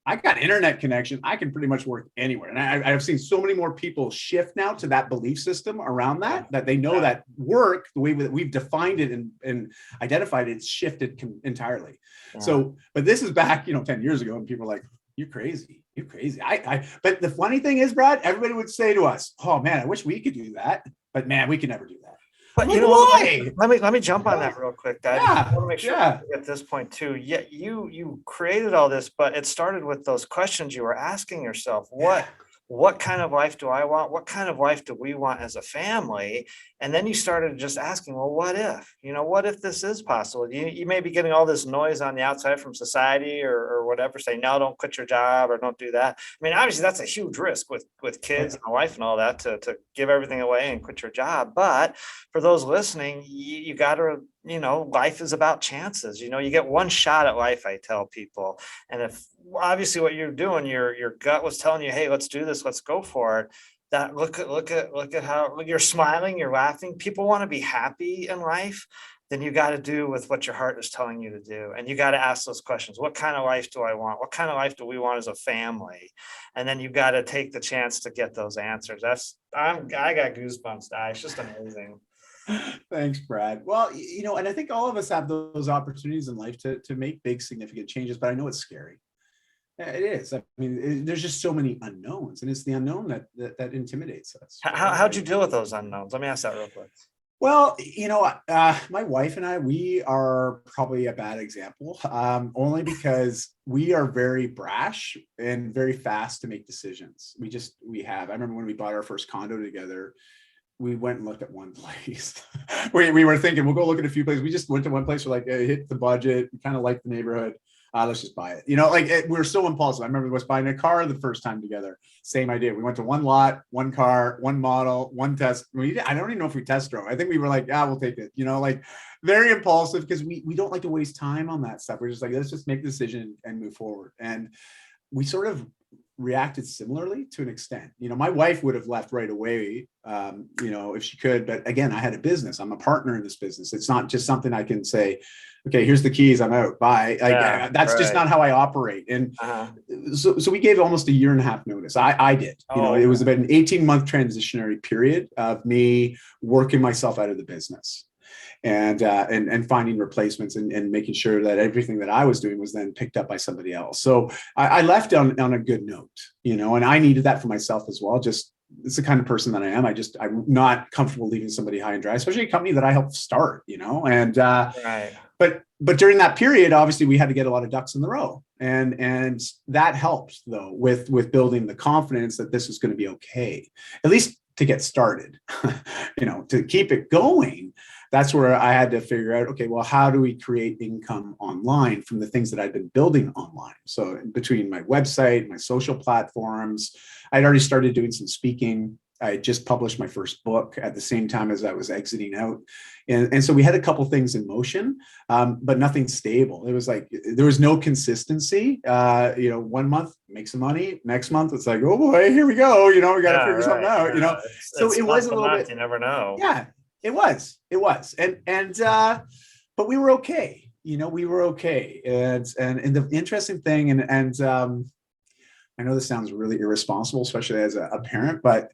Speaker 2: I got internet connection. I can pretty much work anywhere. And I've seen so many more people shift now to that belief system around that they know that work, the way that we've defined it and identified it, it's shifted entirely. Yeah. So, but this is back, 10 years ago, and people are like, you're crazy. You're crazy. But the funny thing is, Brad, everybody would say to us, oh man, I wish we could do that. But man, we can never do that.
Speaker 1: But
Speaker 2: like,
Speaker 1: why? Let me jump on that real quick, Dad.
Speaker 2: Yeah,
Speaker 1: I want to make sure at this point too. Yeah, you created all this, but it started with those questions you were asking yourself. What kind of life do I want? What kind of life do we want as a family? And then you started just asking, well, what if? What if this is possible? You may be getting all this noise on the outside from society or whatever, saying, no, don't quit your job or don't do that. I mean, obviously, that's a huge risk with kids and a wife and all that to give everything away and quit your job. But for those listening, you got to, life is about chances. You get one shot at life, I tell people. And if obviously what you're doing, your gut was telling you, hey, let's do this, let's go for it. That look at how you're smiling, you're laughing. People want to be happy in life. Then you got to do with what your heart is telling you to do. And you got to ask those questions. What kind of life do I want? What kind of life do we want as a family? And then you got to take the chance to get those answers. I got goosebumps. It's just amazing.
Speaker 2: Thanks, Brad. Well, and I think all of us have those opportunities in life to make big, significant changes, but I know it's scary. It is. I mean, there's just so many unknowns, and it's the unknown that intimidates us.
Speaker 1: How'd you deal with those unknowns? Let me ask that real quick.
Speaker 2: Well, my wife and I, we are probably a bad example, only because we are very brash and very fast to make decisions. I remember when we bought our first condo together, we went and looked at one place. we were thinking, we'll go look at a few places. We just went to one place. We're like, hit the budget, kind of like the neighborhood. Let's just buy it. We're so impulsive. I remember us buying a car the first time together. Same idea. We went to one lot, one car, one model, one test. I don't even know if we test drove. I think we were like, we'll take it. Very impulsive, because we don't like to waste time on that stuff. We're just like, let's just make the decision and move forward. And we sort of reacted similarly to an extent. My wife would have left right away, if she could. But again, I had a business. I'm a partner in this business. It's not just something I can say, okay, here's the keys, I'm out, bye. That's just not how I operate. And so we gave almost a year and a half notice. I did. It was about an 18-month transitionary period of me working myself out of the business. And finding replacements and making sure that everything that I was doing was then picked up by somebody else. So I left on a good note, and I needed that for myself as well. Just, it's the kind of person that I am. I'm not comfortable leaving somebody high and dry, especially a company that I helped start, and
Speaker 1: Right.
Speaker 2: But during that period, obviously we had to get a lot of ducks in the row, and that helped though with building the confidence that this was going to be okay, at least to get started. To keep it going. That's where I had to figure out, okay, well, how do we create income online from the things that I've been building online? So between my website, my social platforms, I'd already started doing some speaking. I just published my first book at the same time as I was exiting out. And so we had a couple things in motion, but nothing stable. It was like, there was no consistency. 1 month, make some money. Next month, it's like, oh boy, here we go. We got to figure something out, So it was a little bit,
Speaker 1: you never know.
Speaker 2: Yeah, it was. And but we were okay. We were okay. And the interesting thing, and I know this sounds really irresponsible, especially as a parent, but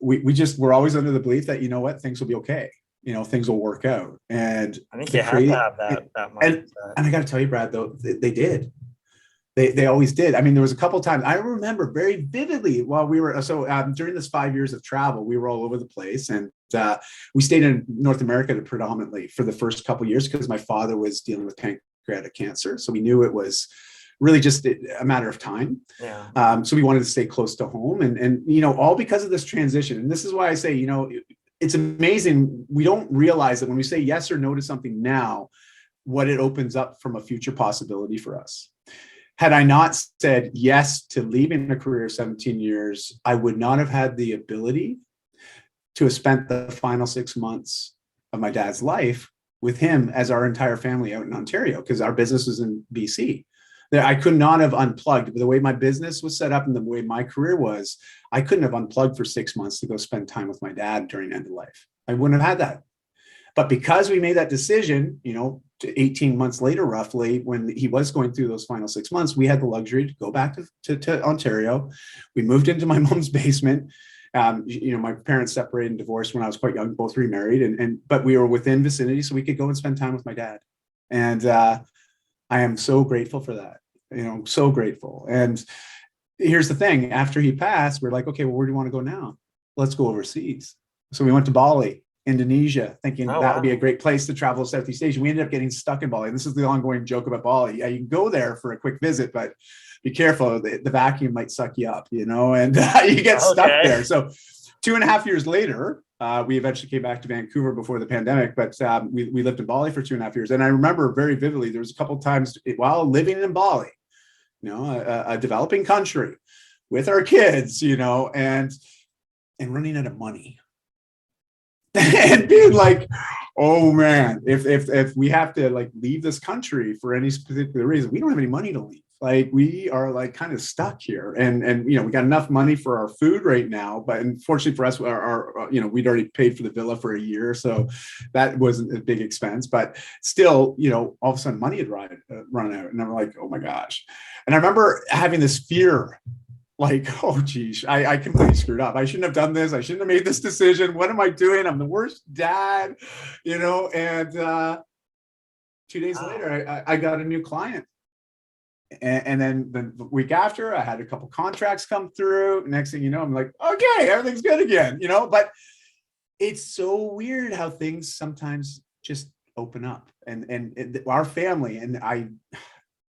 Speaker 2: we're always under the belief that, things will be okay. Things will work out. And
Speaker 1: I think you have to have that mindset.
Speaker 2: And I got to tell you, Brad, though, they did. They always did. I mean, there was a couple of times I remember very vividly while we were, during this 5 years of travel, we were all over the place, and we stayed in North America predominantly for the first couple of years because my father was dealing with pancreatic cancer. So we knew it was really just a matter of time.
Speaker 1: Yeah.
Speaker 2: So we wanted to stay close to home, and all because of this transition. And this is why I say, it's amazing. We don't realize that when we say yes or no to something now, what it opens up from a future possibility for us. Had I not said yes to leaving a career of 17 years, I would not have had the ability to have spent the final 6 months of my dad's life with him as our entire family out in Ontario, because our business was in BC. I could not have unplugged. The way my business was set up and the way my career was, I couldn't have unplugged for 6 months to go spend time with my dad during end of life. I wouldn't have had that. But because we made that decision, 18 months later, roughly, when he was going through those final 6 months, we had the luxury to go back to Ontario. We moved into my mom's basement. My parents separated and divorced when I was quite young, both remarried, but we were within vicinity, so we could go and spend time with my dad. And I am so grateful for that, so grateful. And here's the thing, after he passed, we're like, okay, well, where do you want to go now? Let's go overseas. So we went to Bali, Indonesia, thinking that would be a great place to travel to Southeast Asia. We ended up getting stuck in Bali. And this is the ongoing joke about Bali. Yeah, you can go there for a quick visit, but be careful. The vacuum might suck you up, and you get stuck there. So 2.5 years later, we eventually came back to Vancouver before the pandemic, but we lived in Bali for 2.5 years. And I remember very vividly, there was a couple of times while living in Bali, a developing country with our kids, and running out of money. And being like, oh man, if we have to leave this country for any particular reason, we don't have any money to leave. Like we are like kind of stuck here, and we got enough money for our food right now, but unfortunately for us, our we'd already paid for the villa for a year, so that wasn't a big expense. But still, all of a sudden money had run out, and I'm like, oh my gosh. And I remember having this fear, like, oh geez, I completely screwed up. I shouldn't have done this. I shouldn't have made this decision. What am I doing? I'm the worst dad, and 2 days later, I got a new client. And then the week after, I had a couple contracts come through. Next thing you know, I'm like, okay, everything's good again, but it's so weird how things sometimes just open up, and our family, and I,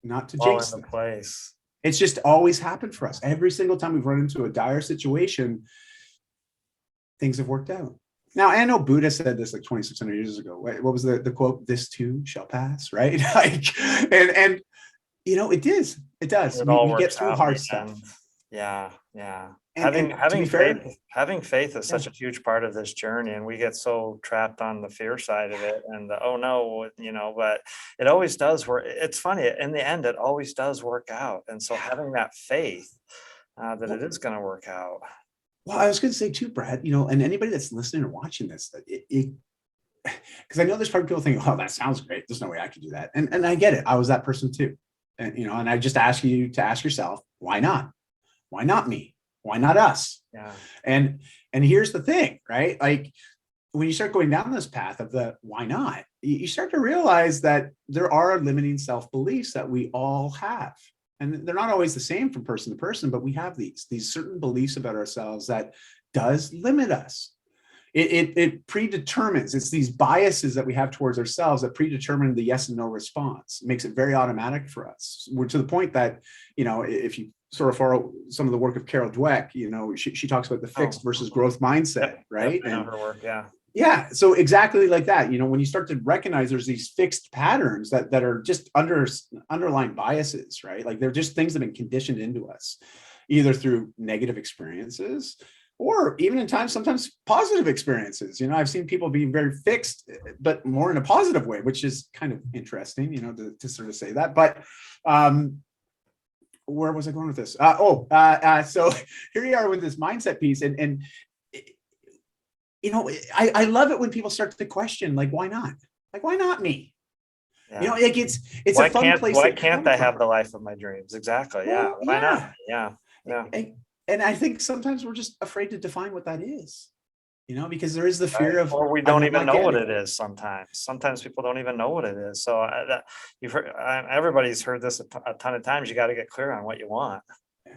Speaker 2: not to
Speaker 1: All
Speaker 2: jinx
Speaker 1: in the
Speaker 2: this,
Speaker 1: place.
Speaker 2: it's just always happened for us. Every single time we've run into a dire situation, things have worked out. Now, I know Buddha said this like 2,600 years ago. What was the quote? This too shall pass, right? Like, and it does. It does.
Speaker 1: It all
Speaker 2: We get
Speaker 1: works
Speaker 2: through
Speaker 1: out in
Speaker 2: hard
Speaker 1: the
Speaker 2: stuff.
Speaker 1: end. Yeah, yeah.
Speaker 2: And to be fair,
Speaker 1: Having faith is such
Speaker 2: yeah.
Speaker 1: a huge part of this journey, and we get so trapped on the fear side of it, and the oh no, but it always does work. It's funny, in the end, it always does work out. And so having that faith that it is going to work out.
Speaker 2: Well, I was going to say too, Brad, and anybody that's listening or watching this, because I know there's probably people thinking, oh, that sounds great. There's no way I could do that. And I get it. I was that person too. And I just ask you to ask yourself, why not? Why not me? Why not us?
Speaker 1: Yeah.
Speaker 2: And here's the thing, right? Like when you start going down this path of the why not, you start to realize that there are limiting self-beliefs that we all have. And they're not always the same from person to person, but we have these certain beliefs about ourselves that does limit us. It predetermines. It's these biases that we have towards ourselves that predetermine the yes and no response. It makes it very automatic for us. We're to the point that, if you sort of follow some of the work of Carol Dweck, she talks about the fixed versus growth mindset, right?
Speaker 1: Yep, and her work, yeah.
Speaker 2: Yeah. So exactly like that, when you start to recognize there's these fixed patterns that are just underlying biases, right? Like they're just things that have been conditioned into us, either through negative experiences or even in times, sometimes positive experiences. I've seen people be very fixed, but more in a positive way, which is kind of interesting, to sort of say that. But where was I going with this? So here you are with this mindset piece. And I love it when people start to question, like, why not? Like, why not me?
Speaker 1: Yeah.
Speaker 2: Like it's a fun place.
Speaker 1: Why can't I have the life of my dreams? Exactly. Yeah.
Speaker 2: Well,
Speaker 1: Why not? Yeah. Yeah.
Speaker 2: And I think sometimes we're just afraid to define what that is, because there is the fear of,
Speaker 1: or we don't even know what it is. Sometimes people don't even know what it is. So you've heard, everybody's heard this a ton of times. You got to get clear on what you want.
Speaker 2: Yeah.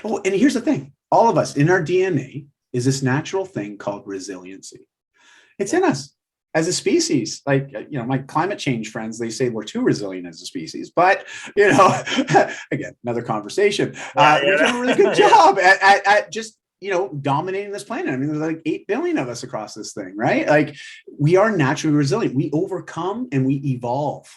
Speaker 2: Well, and here's the thing. All of us in our DNA is this natural thing called resiliency. It's in us as a species. Like, my climate change friends, they say we're too resilient as a species, but, again, another conversation. We've done a really good job at just, dominating this planet. I mean, there's like 8 billion of us across this thing, right? Like we are naturally resilient. We overcome and we evolve.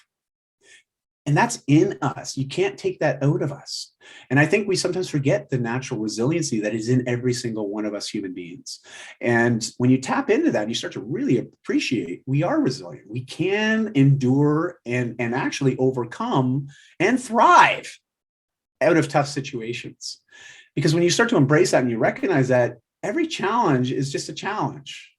Speaker 2: And that's in us. You can't take that out of us. And I think we sometimes forget the natural resiliency that is in every single one of us human beings. And when you tap into that, you start to really appreciate we are resilient. We can endure and actually overcome and thrive out of tough situations. Because when you start to embrace that and you recognize that every challenge is just a challenge,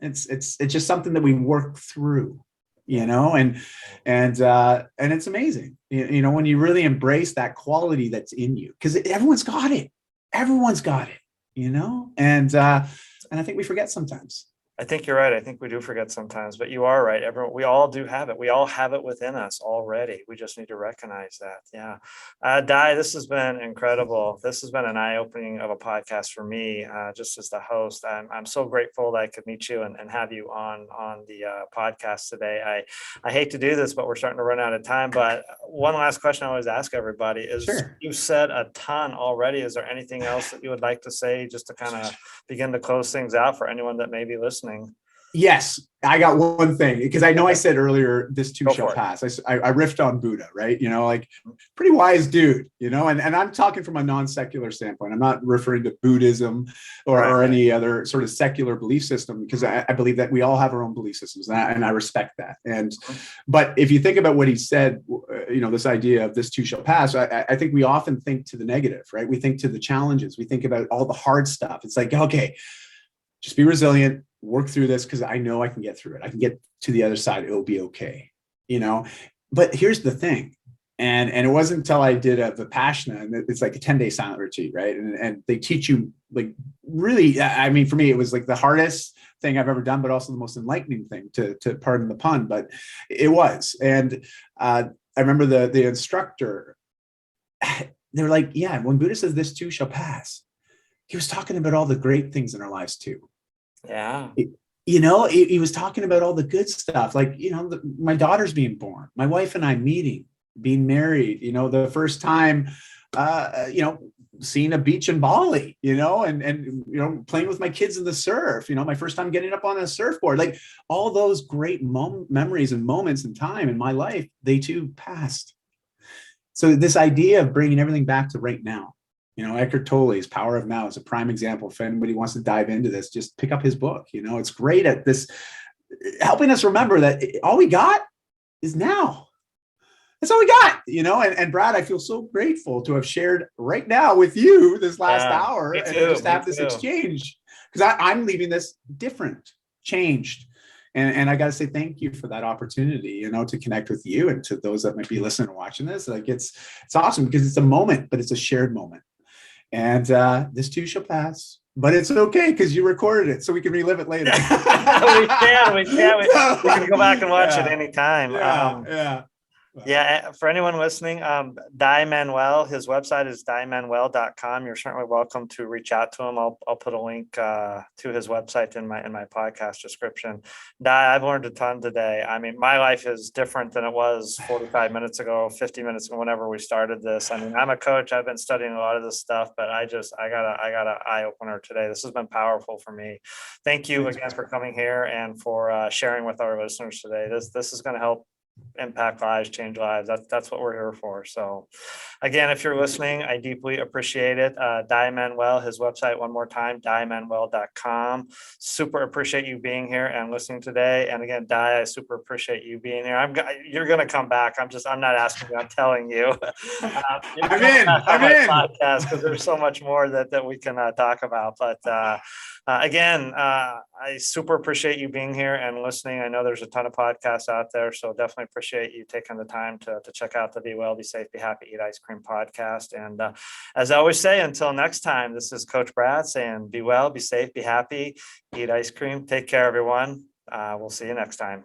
Speaker 2: it's just something that we work through. And it's amazing, when you really embrace that quality that's in you, because everyone's got it, and I think we forget sometimes.
Speaker 1: I think you're right. I think we do forget sometimes, but you are right. We all do have it. We all have it within us already. We just need to recognize that. Yeah. Di, this has been incredible. This has been an eye-opening of a podcast for me, just as the host. I'm so grateful that I could meet you and have you on the podcast today. I hate to do this, but we're starting to run out of time. But one last question I always ask everybody is,
Speaker 2: sure,
Speaker 1: you've said a ton already. Is there anything else that you would like to say just to kind of begin to close things out for anyone that may be listening?
Speaker 2: Yes, I got one thing because I know I said earlier, this too
Speaker 1: Go
Speaker 2: shall
Speaker 1: for it.
Speaker 2: pass. I riffed on Buddha, right? Like pretty wise dude, and I'm talking from a non-secular standpoint. I'm not referring to Buddhism or
Speaker 1: Right.
Speaker 2: any other sort of secular belief system because I believe that we all have our own belief systems and I respect that. But if you think about what he said, this idea of this too shall pass, I think we often think to the negative, right? We think to the challenges. We think about all the hard stuff. It's like, okay, just be resilient, work through this because I know I can get through it. I can get to the other side. It'll be okay. But here's the thing. And it wasn't until I did a Vipassana, and it's like a 10-day silent retreat, right? And they teach you like really, I mean, for me, it was like the hardest thing I've ever done, but also the most enlightening thing to pardon the pun, but it was. And I remember the instructor, they were like, yeah, when Buddha says this too shall pass, he was talking about all the great things in our lives too.
Speaker 1: Yeah.
Speaker 2: He was talking about all the good stuff, like, my daughter's being born, my wife and I meeting, being married, the first time, seeing a beach in Bali, and playing with my kids in the surf, my first time getting up on a surfboard, like all those great memories and moments in time in my life, they too passed. So this idea of bringing everything back to right now, Eckhart Tolle's Power of Now is a prime example. If anybody wants to dive into this, just pick up his book. It's great at this, helping us remember that all we got is now. That's all we got, and Brad, I feel so grateful to have shared right now with you this last hour and just have this exchange, because I'm leaving this different, changed. And I got to say thank you for that opportunity, to connect with you and to those that might be listening or watching this. Like it's awesome because it's a moment, but it's a shared moment. And this too shall pass, but it's okay because you recorded it, so we can relive it later.
Speaker 1: we can. We can go back and watch it anytime.
Speaker 2: Yeah.
Speaker 1: For anyone listening, Di Manuel, his website is dimanuel.com. You're certainly welcome to reach out to him. I'll put a link to his website in my podcast description. Di, I've learned a ton today. I mean, my life is different than it was 45 minutes ago, 50 minutes ago, whenever we started this. I mean, I'm a coach. I've been studying a lot of this stuff, but I got an eye opener today. This has been powerful for me. Thank you again for coming here and for sharing with our listeners today. This is going to help impact lives, change lives. That's what we're here for. So again, if you're listening, I deeply appreciate it. Di Manuel, his website one more time, dimanuel.com. Super appreciate you being here and listening today. And again, Di, I super appreciate you being here. You're going to come back. I'm not asking you, I'm telling you.
Speaker 2: I'm in
Speaker 1: podcast because there's so much more that we can talk about. But again, I super appreciate you being here and listening. I know there's a ton of podcasts out there, so definitely appreciate you taking the time to check out the Be Well, Be Safe, Be Happy, Eat Ice Cream podcast. And as I always say, until next time, this is Coach Brad saying be well, be safe, be happy, eat ice cream. Take care, everyone. We'll see you next time.